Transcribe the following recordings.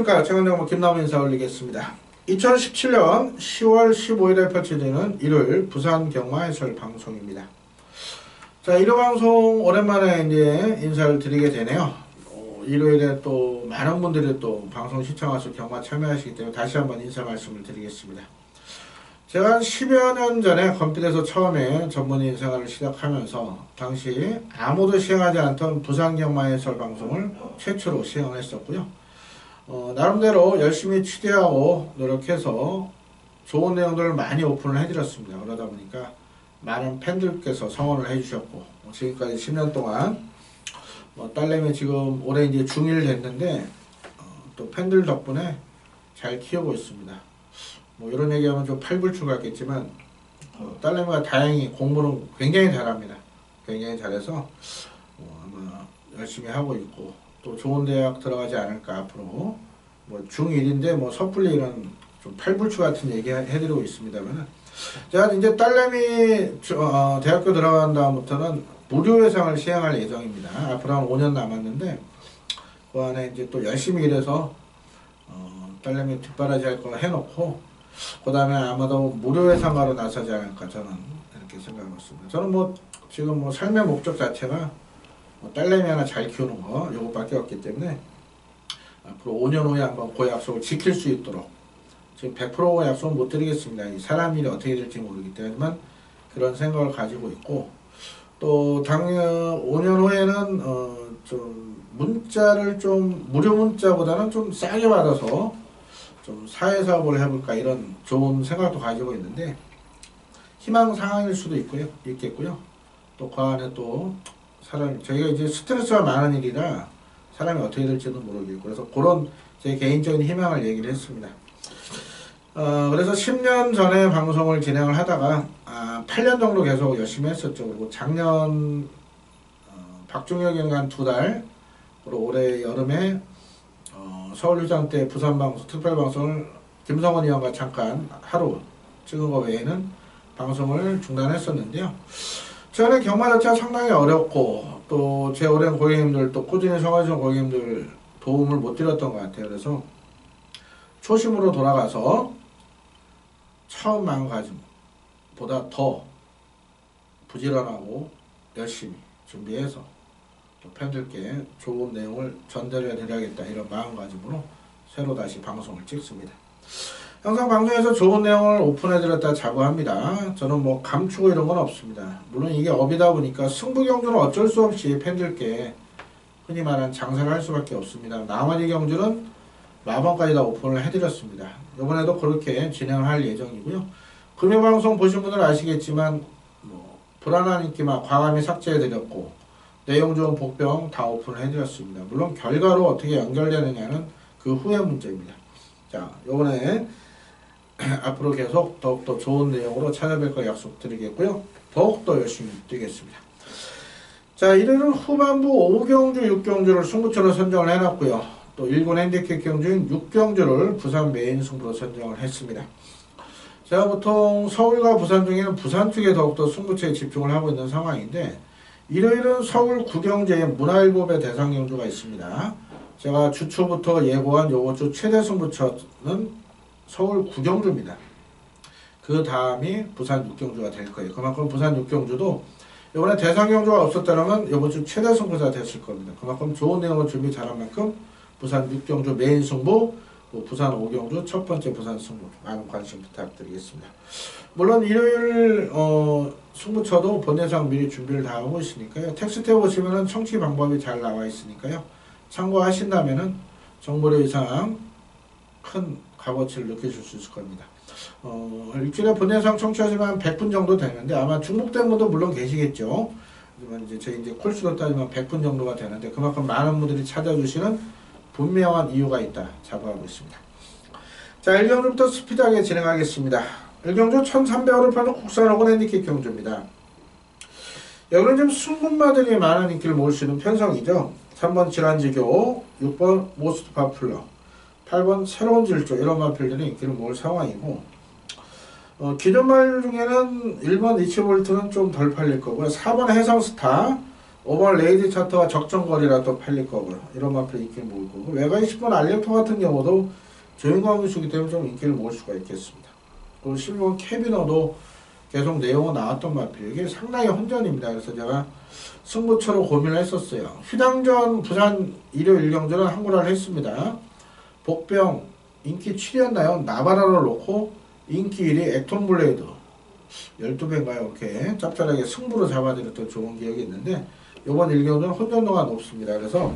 안녕하십니까. 최강정보 김남훈 인사 올리겠습니다. 2017년 10월 15일에 펼쳐지는 일요일 부산 경마 해설 방송입니다. 자, 일요 방송 오랜만에 이제 인사를 드리게 되네요. 일요일에 또 많은 분들이 또 방송 시청하셔서 경마 참여하시기 때문에 다시 한번 인사 말씀을 드리겠습니다. 제가 한 10여 년 전에 건필에서 처음에 전문인 생활을 시작하면서 당시 아무도 시행하지 않던 부산 경마 해설 방송을 최초로 시행을 했었고요. 나름대로 열심히 취재하고 노력해서 좋은 내용들을 많이 오픈을 해드렸습니다. 그러다 보니까 많은 팬들께서 성원을 해주셨고, 지금까지 10년 동안 딸내미 지금 올해 이제 중1 됐는데 또 팬들 덕분에 잘 키우고 있습니다. 이런 얘기하면 좀 팔불출 같겠지만 딸내미가 다행히 공부는 굉장히 잘합니다. 굉장히 잘해서 아마 열심히 하고 있고, 또 좋은 대학 들어가지 않을까. 앞으로 중1인데 섣불리 이런 좀 팔불출 같은 얘기 해드리고 있습니다만, 제가 이제 딸내미 대학교 들어간 다음부터는 무료 예상을 시행할 예정입니다. 앞으로 한 5년 남았는데 그 안에 이제 또 열심히 일해서 딸내미 뒷바라지 할 거 해놓고, 그 다음에 아마도 무료 예상가로 나서지 않을까, 저는 이렇게 생각하고 있습니다. 저는 지금 삶의 목적 자체가 딸내미 하나 잘 키우는 거, 요것밖에 없기 때문에 앞으로 5년 후에 한번 그 약속을 지킬 수 있도록, 지금 100% 약속은 못 드리겠습니다. 이 사람 일이 어떻게 될지 모르기 때문에 그런 생각을 가지고 있고, 또 당연 5년 후에는 좀 문자를 좀 무료 문자보다는 좀 싸게 받아서 좀 사회사업을 해볼까, 이런 좋은 생각도 가지고 있는데, 희망 상황일 수도 있겠고요. 또 그 안에 또 저희가 이제 스트레스가 많은 일이라 사람이 어떻게 될지도 모르겠고, 그래서 그런 제 개인적인 희망을 얘기를 했습니다. 그래서 10년 전에 방송을 진행을 하다가 8년 정도 계속 열심히 했었죠. 그리고 작년 박중혁 연간 2달, 그리고 올해 여름에 서울유장 때 부산방송 특별방송을 김성원 의원과 잠깐 하루 찍은 거 외에는 방송을 중단했었는데요. 저는 경마 자체가 상당히 어렵고, 또 제 오랜 고객님들, 또 꾸준히 성화준 고객님들 도움을 못 드렸던 것 같아요. 그래서 초심으로 돌아가서 처음 마음가짐보다 더 부지런하고 열심히 준비해서 또 팬들께 좋은 내용을 전달해 드려야겠다, 이런 마음가짐으로 새로 다시 방송을 찍습니다. 항상 방송에서 좋은 내용을 오픈해 드렸다 자부합니다. 저는 감추고 이런 건 없습니다. 물론 이게 업이다 보니까 승부 경주는 어쩔 수 없이 팬들께 흔히 말하는 장사를 할 수밖에 없습니다. 나머지 경주는 마번까지 다 오픈을 해드렸습니다. 이번에도 그렇게 진행을 할 예정이고요. 금요방송 보신 분들은 아시겠지만 불안한 인기만 과감히 삭제해드렸고, 내용 좋은 복병 다 오픈을 해드렸습니다. 물론 결과로 어떻게 연결되느냐는 그 후의 문제입니다. 자, 요번에 앞으로 계속 더욱더 좋은 내용으로 찾아뵐 거 약속드리겠고요. 더욱더 열심히 뛰겠습니다. 자, 일요일 후반부 5경주, 6경주를 승부처로 선정을 해놨고요. 또 1군 핸디캡 경주인 6경주를 부산 메인 승부로 선정을 했습니다. 제가 보통 서울과 부산 중에는 부산 쪽에 더욱더 승부처에 집중을 하고 있는 상황인데, 일요일은 서울 구경제의 문화일보배 대상 경주가 있습니다. 제가 주초부터 예고한 요번 주 최대 승부처는 서울 구경주입니다. 그 다음이 부산 6경주가 될 거예요. 그만큼 부산 6경주도 이번에 대상 경주가 없었다면 이번 주 최대 승부가 됐을 겁니다. 그만큼 좋은 내용을 준비 잘한 만큼 부산 6경주 메인 승부, 부산 5경주 첫 번째 부산 승부, 많은 관심 부탁드리겠습니다. 물론 일요일 승부처도 본예상 미리 준비를 다 하고 있으니까요. 텍스트에 보시면은 청취 방법이 잘 나와 있으니까요. 참고하신다면은 정보료 이상 큰 값어치를 느끼실 수 있을 겁니다. 일주일에 본예상 청취하시면 100분 정도 되는데, 아마 중복된 분도 물론 계시겠죠. 하지만 저희 콜수로 따지면 100분 정도가 되는데, 그만큼 많은 분들이 찾아주시는 분명한 이유가 있다 자부하고 있습니다. 자, 1경주부터 스피드하게 진행하겠습니다. 1경주 1300원을 파는 국산 혹은 핸디캡 경주입니다. 여기는 좀 승분마들이 많은 인기를 모을 수 있는 편성이죠. 3번 질환지교, 6번 모스트 파플러, 8번 새로운 질조, 이런 마필들이 인기를 모을 상황이고, 기존 말 중에는 1번 리치볼트는 좀 덜 팔릴 거고요. 4번 해상스타, 5번 레이디 차트와 적정거리라 또 팔릴 거고요. 이런 마필 인기를 모을 거고, 외곽의 10번 알렉토 같은 경우도 조인광 교수이기 때문에 좀 인기를 모을 수가 있겠습니다. 또 11번 캐비너도 계속 내용은 나왔던 마필, 이게 상당히 혼전입니다. 그래서 제가 승부처로 고민을 했었어요. 휘당전 부산 일요일 경주는 한구라를 했습니다. 복병 인기 7이었나요? 나바라를 놓고 인기 1위 액톤 블레이드 12배인가요? 이렇게 짭짤하게 승부로 잡아드렸던 좋은 기억이 있는데, 이번 일경주는 혼전도가 높습니다. 그래서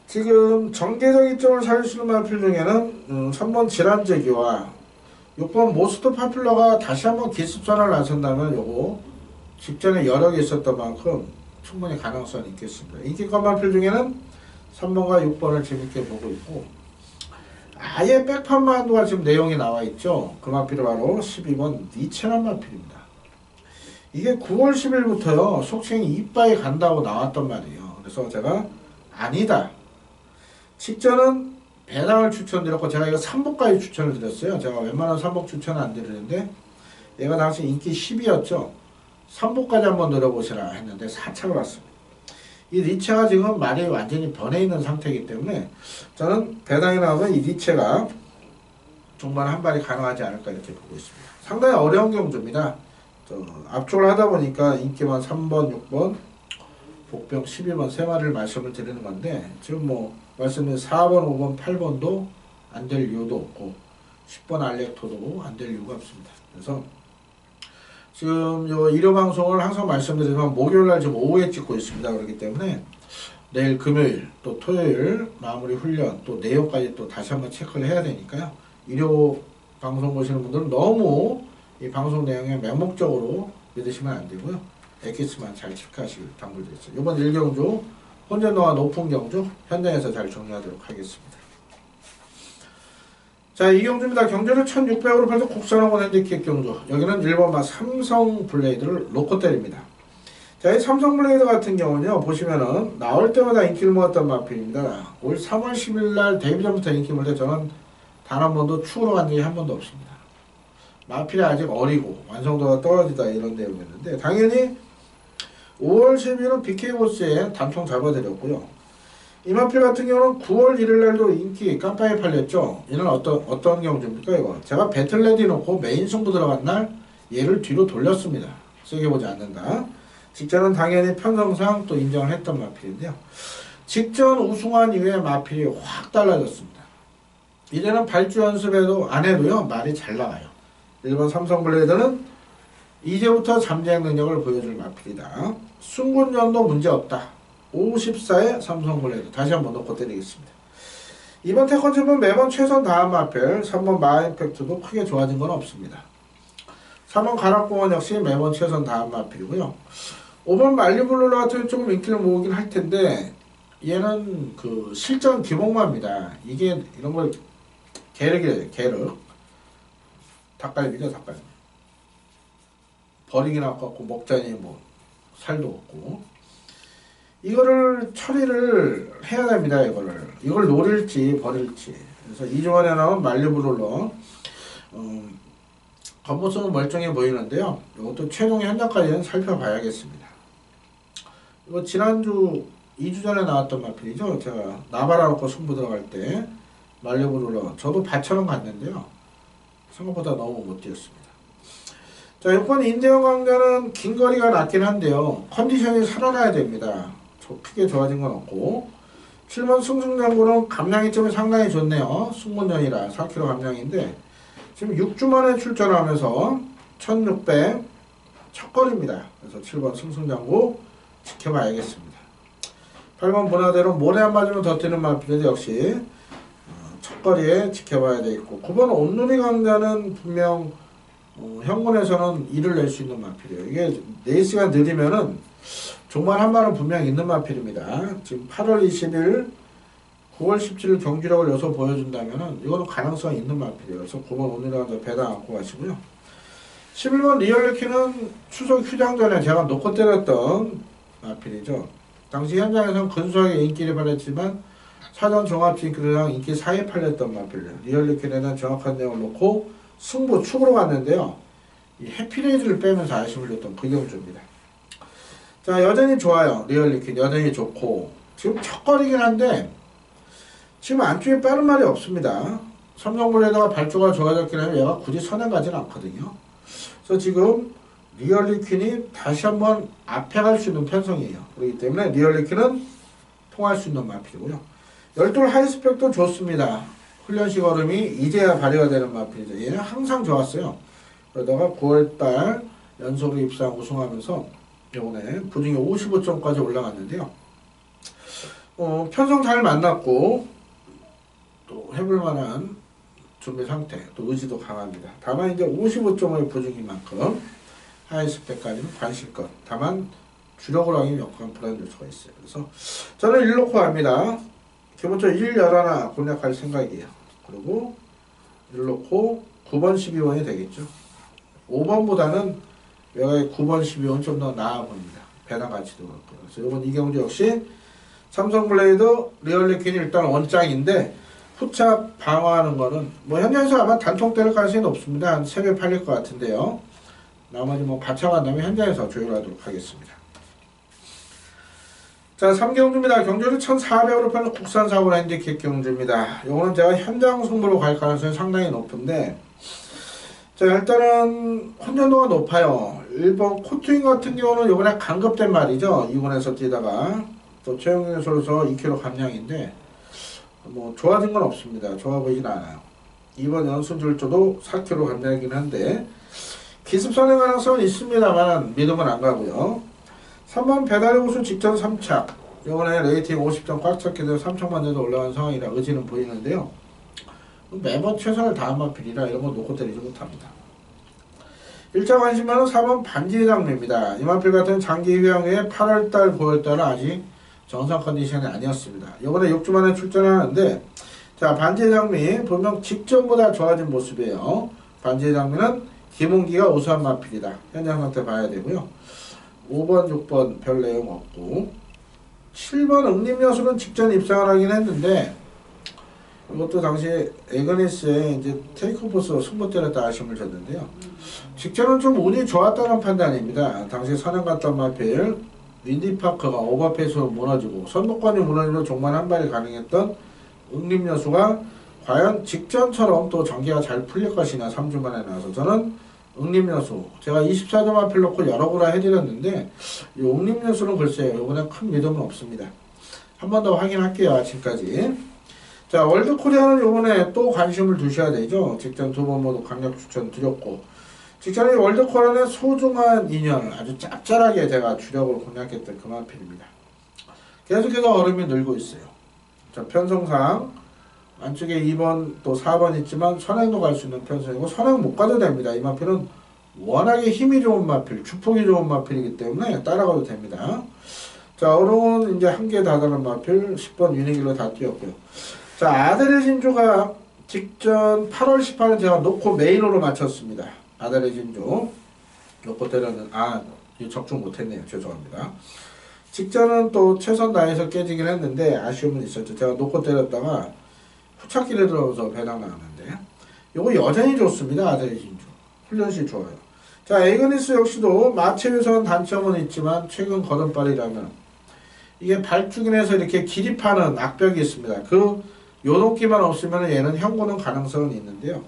지금 정계적 이점을 살릴 수 있는 마필 중에는 3번 질환제기와 6번 모스트 파퓰러가 다시 한번 기습전환을 나선다면 요거 직전에 여러 개 있었던 만큼 충분히 가능성이 있겠습니다. 인기권 마필 중에는 3번과 6번을 재밌게 보고 있고, 아예 백판만두가 지금 내용이 나와 있죠. 그 마필이 바로 12번 니체란 마필입니다. 이게 9월 10일부터요 속칭 이빠이 간다고 나왔단 말이에요. 그래서 제가 아니다, 직전은 배당을 추천드렸고, 제가 이거 3복까지 추천을 드렸어요. 제가 웬만한 3복 추천은 안 드리는데, 얘가 당시 인기 10이었죠 3복까지 한번 노려보시라 했는데 4착을 왔습니다. 이 니체가 지금 말이 완전히 변해 있는 상태이기 때문에 저는 배당이 나오면 이 니체가 정말 한 발이 가능하지 않을까 이렇게 보고 있습니다. 상당히 어려운 경주입니다. 압축을 하다 보니까 인기만 3번, 6번, 복병 12번 세 마리를 말씀을 드리는 건데, 지금 뭐 말씀드린 4번, 5번, 8번도 안 될 이유도 없고 10번 알렉토도 안 될 이유가 없습니다. 그래서 지금 요 일요 방송을 항상 말씀드리지만 목요일날 지금 오후에 찍고 있습니다. 그렇기 때문에 내일 금요일 또 토요일 마무리 훈련 또 내용까지 또 다시 한번 체크를 해야 되니까요. 일요 방송 보시는 분들은 너무 이 방송 내용에 맹목적으로 믿으시면 안 되고요. 엑기스만 잘 체크하시길 당부드리겠습니다. 이번 1경주 혼전도가 높은 경주 현장에서 잘 정리하도록 하겠습니다. 자, 이 경주입니다. 경주를 1600으로 팔도 국산화원 핸디캡 경주. 여기는 1번마 삼성 블레이드를 놓고 때립니다. 자, 이 삼성 블레이드 같은 경우는요, 보시면은 나올 때마다 인기를 모았던 마필입니다. 올 3월 10일날 데뷔 전부터 인기 모을 때 저는 단 한 번도 축으로 간 적이 한 번도 없습니다. 마필이 아직 어리고 완성도가 떨어지다 이런 내용이었는데, 당연히 5월 12일은 BK보스에 단통 잡아드렸고요. 이 마필 같은 경우는 9월 1일날도 인기 깜빡이 팔렸죠. 얘는 어떤 경주입니까 이거? 제가 배틀레디 놓고 메인 승부 들어간 날 얘를 뒤로 돌렸습니다. 세게 보지 않는다. 직전은 당연히 편성상 또 인정을 했던 마필인데요. 직전 우승한 이후에 마필이 확 달라졌습니다. 이제는 발주 연습에도 안 해도요 말이 잘 나가요. 일본 삼성블레이드는 이제부터 잠재력 능력을 보여줄 마필이다. 승군전도 문제없다. 54의 삼성블레이드 다시 한번 놓고 때리겠습니다. 이번 태권즈는 매번 최선 다한 마필, 3번 마임팩트도 크게 좋아진 건 없습니다. 3번 가락공원 역시 매번 최선 다한 마필이고요. 5번 말리블루라 같은 조금 인기를 모으긴 할 텐데, 얘는 그 실전 기복마입니다. 이게 이런 걸 게륵이래요. 게륵. 닭갈비죠, 닭갈비. 버리긴 아깝고 먹자니 뭐 살도 없고. 이거를 처리를 해야 됩니다. 이걸 노릴지 버릴지. 그래서 이주원에 나온 말리브롤러 겉모습은 멀쩡해 보이는데요. 이것도 최종 현장까지는 살펴봐야겠습니다. 이거 지난주 2주 전에 나왔던 마필이죠. 제가 나바라 놓고 승부 들어갈 때 말리브롤러 저도 8,000원 갔는데요. 생각보다 너무 못 뛰었습니다. 자, 6번 인대영 강자는 긴 거리가 낮긴 한데요. 컨디션이 살아나야 됩니다. 크게 좋아진 건 없고, 7번 승승장구는 감량이 좀 상당히 좋네요. 승문전이라 4kg 감량인데 지금 6주 만에 출전하면서 1600 첫거리입니다. 그래서 7번 승승장구 지켜봐야겠습니다. 8번 보나대로 모래 안 맞으면 더 뛰는 마필인데 역시 첫거리에 지켜봐야 되겠고, 9번 온누리 강자는 분명 현군에서는 일을 낼 수 있는 마필이에요. 이게 레이스가 느리면은 종말 한 마리는 분명히 있는 마필입니다. 지금 8월 20일, 9월 17일 경기력을 여기서 보여준다면은 이거는 가능성이 있는 마필이에요. 그래서 9번 오늘은 배당 안고 가시고요. 11번 리얼리키는 추석 휴장 전에 제가 놓고 때렸던 마필이죠. 당시 현장에서는 근소하게 인기를 발휘했지만 사전 종합진기랑 인기 4에 팔렸던 마필. 리얼리키는 정확한 내용을 놓고 승부 축으로 갔는데요. 이 해피레이즈를 빼면서 아쉬움을 줬던 그 경주입니다. 자, 여전히 좋아요. 리얼리퀸 여전히 좋고 지금 척거리긴 한데 지금 안쪽에 빠른 말이 없습니다. 삼성블레이드가 발주가 좋아졌긴 하면 얘가 굳이 선행 가지는 않거든요. 그래서 지금 리얼리퀸이 다시 한번 앞에 갈 수 있는 편성이에요. 그렇기 때문에 리얼리퀸은 통할 수 있는 마필이고요. 12 하이스펙도 좋습니다. 훈련식 얼음이 이제야 발휘가 되는 마필이죠. 얘는 항상 좋았어요. 그러다가 9월달 연속으로 입상 우승하면서 이번에 부중이 55점까지 올라갔는데요. 편성 잘 만났고 또 해볼만한 준비 상태, 또 의지도 강합니다. 다만 이제 55점의 부중인 만큼 하이스펙까지는 관실것. 다만 주력으로 하기 역한 불안 요소가 있어요. 그래서 저는 1 놓고 갑니다. 기본적으로 1, 11 공략할 생각이에요. 그리고 1 놓고 9번, 12번이 되겠죠. 5번보다는 외곽의 9번, 12번 좀 더 나아 보입니다. 배당 가치도 그렇고요. 그래서 이번 이경주 역시 삼성블레이드 리얼리퀸이 일단 원장인데 후착 방어하는 거는 뭐 현장에서 아마 단통 때릴 가능성이 높습니다. 한 3배 팔릴 것 같은데요. 나머지 뭐 받쳐간다면 현장에서 조율하도록 하겠습니다. 자, 3경주입니다. 경주를 1400으로 파는 국산사고라 핸디캡 경주입니다. 요거는 제가 현장 승부로 갈 가능성이 상당히 높은데, 자, 일단은 혼전도가 높아요. 1번 코트윙 같은 경우는 요번에 강급된 말이죠. 2군에서 뛰다가 또 최영준 선수 2kg 감량인데 뭐 좋아진 건 없습니다. 좋아 보이진 않아요. 2번 연순줄조도 4kg 감량이긴 한데 기습선의 가능성은 있습니다만 믿음은 안 가고요. 3번 배달의 고수 직전 3착. 이번에 레이팅 50점 꽉 찼게 돼서 3착만 돼도 올라간 상황이라 의지는 보이는데요. 매번 최선을 다한 마필이라 이런 거 놓고 때리지 못합니다. 1차 관심만은 4번 반지의 장미입니다. 이 마필 같은 장기 휴양 후에 8월달, 9월달은 아직 정상 컨디션이 아니었습니다. 이번에 6주 만에 출전하는데, 자, 반지의 장미 분명 직전보다 좋아진 모습이에요. 반지의 장미는 김은기가 우수한 마필이다. 현장 상태 봐야 되고요. 5번, 6번 별 내용 없고 7번 응림여수는 직전 입상을 하긴 했는데 이것도 당시에 에그니스의 이제 테이크오버스 승부 때렸다 아쉬움을 줬는데요. 직전은 좀 운이 좋았다는 판단입니다. 당시 선행 갔던 마필 윈디파크가 오버페이스로 무너지고 선두권이 무너지로 종만 한 발이 가능했던 응림여수가 과연 직전처럼 또 전개가 잘 풀릴 것이냐 3주 만에 나와서 저는 응림여수 제가 24점 마필 놓고 여러 구라 해드렸는데 이 응림여수는 글쎄요 이번에 큰 믿음은 없습니다. 한 번 더 확인할게요. 아침까지. 자, 월드코리아는 이번에 또 관심을 두셔야 되죠. 직전 2번 모두 강력 추천 드렸고 직전에 월드코리아의 소중한 인연을 아주 짭짤하게 제가 주력으로 공략했던 그 마필입니다. 계속해서 얼음이 늘고 있어요. 자, 편성상 안쪽에 2번 또 4번 있지만 선행도 갈 수 있는 편성이고 선행 못 가도 됩니다. 이 마필은 워낙에 힘이 좋은 마필, 주폭이 좋은 마필이기 때문에 따라가도 됩니다. 자, 얼음은 이제 한개 다다른 마필 10번 유니길로 다 뛰었고요. 자, 아들의 진주가 직전 8월 18일 제가 놓고 메인으로 맞췄습니다. 아들의 진주 놓고 때렸는 적중 못했네요. 죄송합니다. 직전은 또 최선 다해서 깨지긴 했는데 아쉬움은 있었죠. 제가 놓고 때렸다가 후착길에 들어가서 배당 나왔는데 요거 여전히 좋습니다. 아들의 진주 훈련시 좋아요. 자, 에그니스 역시도 마체유선 단점은 있지만 최근 걸음발이라면 이게 발주긴해서 이렇게 기립하는 악벽이 있습니다. 그 요동기만 없으면 얘는 형고는 가능성은 있는데요.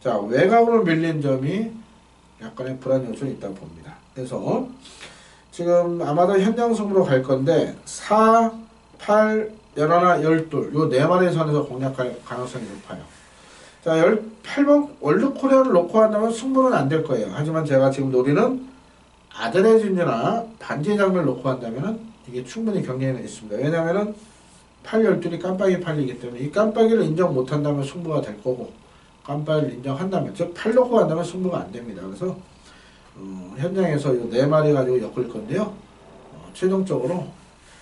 자, 외곽으로 밀린 점이 약간의 불안 요소는 있다고 봅니다. 그래서 지금 아마도 현장 승부로 갈 건데 4, 8, 11, 12 요 4마리 선에서 공략할 가능성이 높아요. 자, 18번 월드코리아를 놓고 한다면 승부는 안 될 거예요. 하지만 제가 지금 노리는 아들의 진주나 반지의 장미를 놓고 한다면 이게 충분히 경쟁이 있습니다. 왜냐면은 8, 12이 깜빡이 팔리기 때문에 이 깜빡이를 인정 못한다면 승부가 될 거고 깜빡이를 인정한다면 즉 8 놓고 한다면 승부가 안 됩니다. 그래서 현장에서 이 4마리 가지고 엮을 건데요. 최종적으로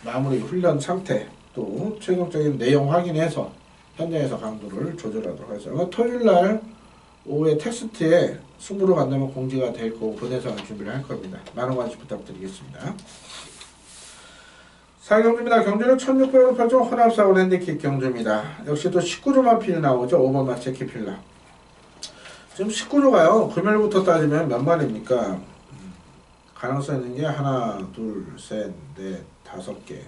마무리 훈련 상태 또 최종적인 내용 확인해서 현장에서 강도를 조절하도록 하겠습니다. 토요일날 오후에 테스트에 승부로 간다면 공지가 될 거고 본회사가 준비를 할 겁니다. 많은 관심 부탁드리겠습니다. 4경주입니다. 경주는 1600으로 펼쳐 혼합사고 핸디캡 경주입니다. 역시 또 19조 마필이 나오죠. 5번 마체키 필라. 지금 19조가요. 금요일부터 따지면 몇 마리입니까? 가능성 있는 게 하나, 둘, 셋, 넷, 다섯 개,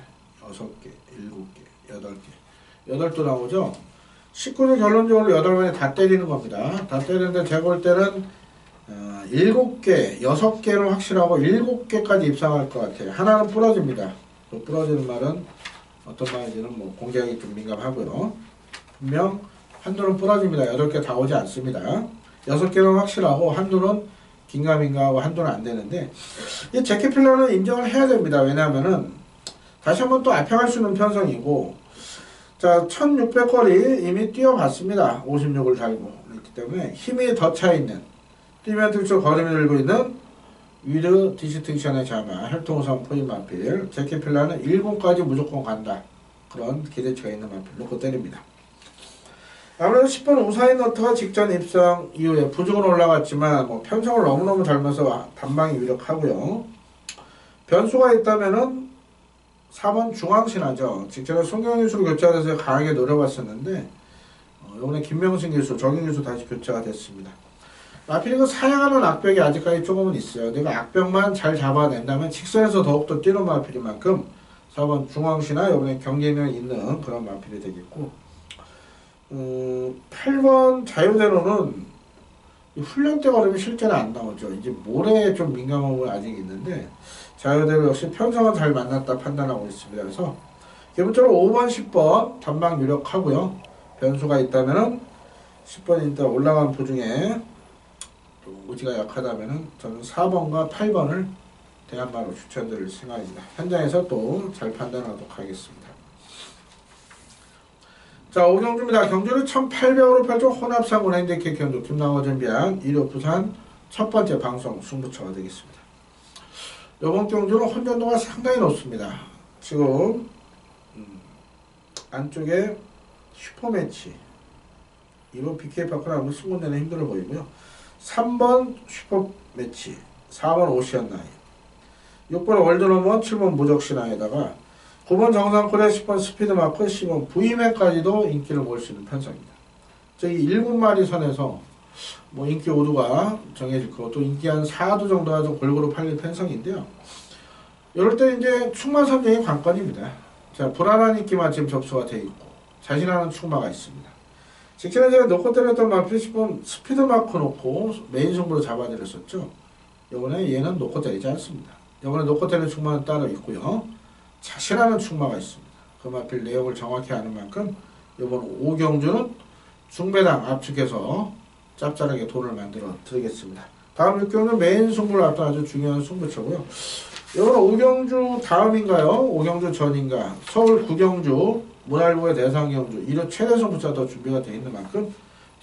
여섯 개, 일곱 개, 여덟 개. 8도 나오죠? 19도 결론적으로 8번에 다 때리는 겁니다. 다 때리는데 제가 볼 때는 7개, 6개는 확실하고 7개까지 입상할 것 같아요. 하나는 부러집니다. 그 부러지는 말은 어떤 말인지는 뭐 공개하기 좀 민감하고요. 분명 한두는 부러집니다. 8개 다 오지 않습니다. 6개는 확실하고 한두는 긴가민가하고 한두는 안 되는데 이 제키필러는 인정을 해야 됩니다. 왜냐하면은 다시 한번 또 앞에 갈 수 있는 편성이고 자 1600거리 이미 뛰어봤습니다. 56을 달고 그렇기 때문에 힘이 더 차있는 뛰면 뛸수록 거리를 들고 있는 위드 디스팅션의 자마 혈통우선 포인 마필 제키필러는 1군까지 무조건 간다. 그런 기대치가 있는 마필 놓고 때립니다. 아무래도 10번 우사인 너트가 직전 입상 이후에 부족은 올라갔지만 뭐 편성을 너무너무 닮아서 단방이 유력하고요. 변수가 있다면은 4번 중앙신화죠. 직전에 송경현 기수로 교체가 돼서 강하게 노려봤었는데 이번에 김명신 기수, 정인 기수 다시 교체가 됐습니다. 마필이 그 사냥하는 악벽이 아직까지 조금은 있어요. 내가 악벽만 잘 잡아낸다면 직선에서 더욱더 뛰는 마필인 만큼 4번 중앙신화 이번에 경쟁력 있는 그런 마필이 되겠고 8번 자유대로는 훈련 때 걸으면 실제는 안 나오죠. 이제 모래에 좀 민감한 건 아직 있는데 자유대로 역시 편성은 잘 만났다 판단하고 있습니다. 그래서 기본적으로 5번, 10번 단방 유력하고요. 변수가 있다면은 10번이 일단 올라간 부중에 의지가 약하다면은 저는 4번과 8번을 대한마로 추천드릴 생각입니다. 현장에서 또 잘 판단하도록 하겠습니다. 자, 오경주입니다. 경주를 1800으로 펼쳐 혼합상군 핸디캡 경주 김남호 준비한 1호 부산 첫 번째 방송 승부처가 되겠습니다. 이번 경주는 혼전도가 상당히 높습니다. 지금 안쪽에 슈퍼매치 2번 BK파크는 아무 승부내는 힘들어 보이고요. 3번 슈퍼매치 4번 오시안나이 6번 월드넘버 7번 무적신화에다가 9번 정상코리아 10번 스피드마크 10번 V맨까지도 인기를 모을 수 있는 편성입니다. 저기 7마리 선에서 뭐 인기 5두가 정해질 거고 또 인기 한 4두 정도가 좀 골고루 팔릴 편성인데요. 이럴 때 이제 충마 선정이 관건입니다. 자, 불안한 인기만 지금 접수가 되어 있고 자신하는 충마가 있습니다. 직전에 제가 놓고 때렸던 마필 10번 스피드마크 놓고 메인 승부로 잡아드렸었죠. 이번에 얘는 놓고 때리지 않습니다. 이번에 놓고 때리는 충마는 따로 있고요. 자신하는 충마가 있습니다. 그 마필 내용을 정확히 아는 만큼 이번 오경주는 중배당 압축해서 짭짤하게 돈을 만들어 드리겠습니다. 다음 6경주 메인 승부를 앞둔 아주 중요한 승부처고요. 이번 오경주 다음인가요? 오경주 전인가? 서울 구경주, 문할부의 대상경주 1호 최대 승부처가 더 준비가 되어 있는 만큼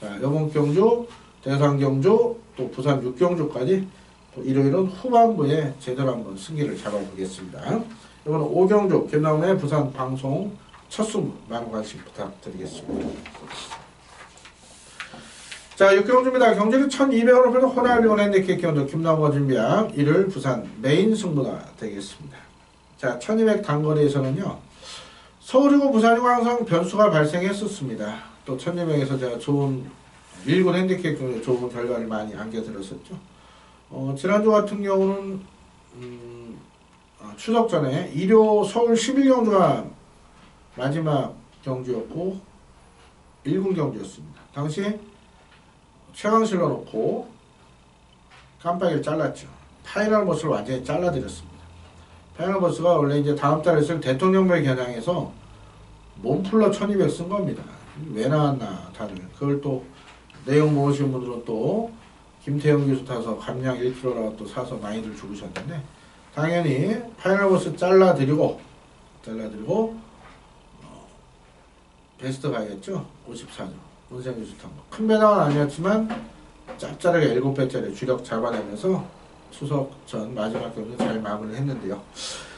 자 이번 경주, 대상경주, 또 부산 6경주까지 또 일요일은 후반부에 제대로 한번 승기를 잡아보겠습니다. 이번 오경주 김남훈의 부산 방송 첫 승부 많은 관심 부탁드리겠습니다. 자 6경주입니다. 경주는 1200으로 펴는 호날리온 핸디캡 경주 김남훈가 준비한 1일 부산 메인 승부가 되겠습니다. 자 1200 단거리에서는요. 서울이고 부산이고 항상 변수가 발생했었습니다. 또 1200에서 제가 좋은 밀군 핸디캡 경주 좋은 결과를 많이 안겨드렸었죠. 지난주 같은 경우는 추석 전에 1호 서울 11경주가 마지막 경주였고 1군 경주였습니다. 당시 최강실로 놓고 깜빡이를 잘랐죠. 파이널 버스를 완전히 잘라드렸습니다. 파이널 버스가 원래 이제 다음 달에 쓸 대통령별 겨냥해서 몸풀러 1200 쓴 겁니다. 왜 나왔나 다들. 그걸 또 내용 모으신 분들은 또 김태형 교수 타서 감량 1kg라고 또 사서 많이들 죽으셨는데 당연히 파이널 버스 잘라드리고 베스트 가야겠죠. 54조 문생 교수 탄 거. 큰 배당은 아니었지만 짭짤하게 7배짜리 주력 잡아내면서 추석 전 마지막 경주 잘 마무리를 했는데요.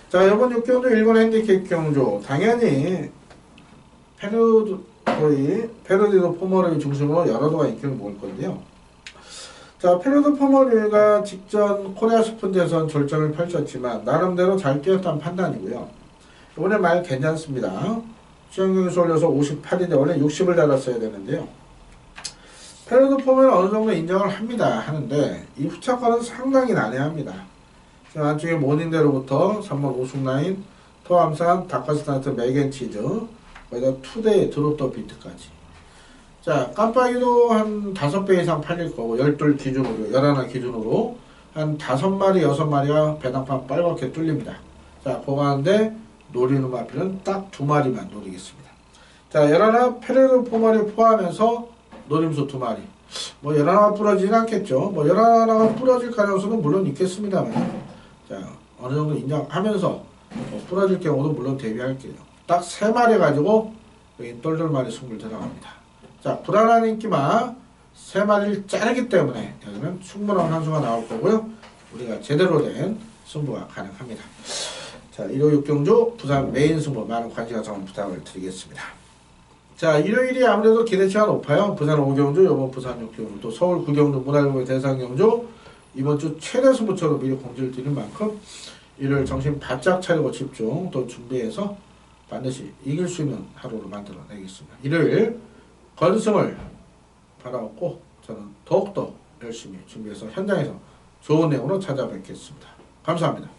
자 이번 6경주 일본 핸디캡 경주 당연히 페르디도 포머르 중심으로 여러 도가 인기를 모을 건데요. 자 페르디도 포머르가 직전 코리아 스푼 대선 절전을 펼쳤지만 나름대로 잘 뛰었다는 판단이고요. 이번에 말 괜찮습니다. 수영경수 올려서 58인데 원래 60을 달았어야 되는데요. 페르디도 포머르는 어느 정도 인정을 하는데 이 후차권은 상당히 난해합니다. 안쪽에 모닝대로부터 3번 오숙라인, 토암산, 닭가스타트, 맥앤치즈, 거기다 투데이 드롭더 비트까지. 자, 깜빡이도 한 5배 이상 팔릴 거고, 12 기준으로, 11 기준으로 한 5마리, 6마리가 배당판 빨갛게 뚫립니다. 자, 그거 하는데 노리는 마필은 딱 2마리만 노리겠습니다. 자, 11 페레로 포마리 포함해서 노림수 2마리. 뭐 11가 부러지진 않겠죠. 뭐 11가 부러질 가능성은 물론 있겠습니다만, 자, 어느 정도 인정하면서 뭐 부러질 경우도 물론 대비할게요. 딱 3마리 가지고 여기 똘똘마리 승부를 들어갑니다. 자, 불안한 인기만 3마리를 자르기 때문에 여기는 충분한 환수가 나올 거고요. 우리가 제대로 된 승부가 가능합니다. 자, 일요 6경주 부산 메인 승부 많은 관심 가성 부탁을 드리겠습니다. 자, 일요일이 아무래도 기대치가 높아요. 부산 5경주, 이번 부산 6경주, 또 서울 9경주, 문화일보의 대상경주, 이번 주 최대 승부처로 미리 공지를 드린 만큼 일요일 정신 바짝 차리고 집중 또 준비해서 반드시 이길 수 있는 하루로 만들어내겠습니다. 일요일 건승을 바라옵고 저는 더욱더 열심히 준비해서 현장에서 좋은 내용으로 찾아뵙겠습니다. 감사합니다.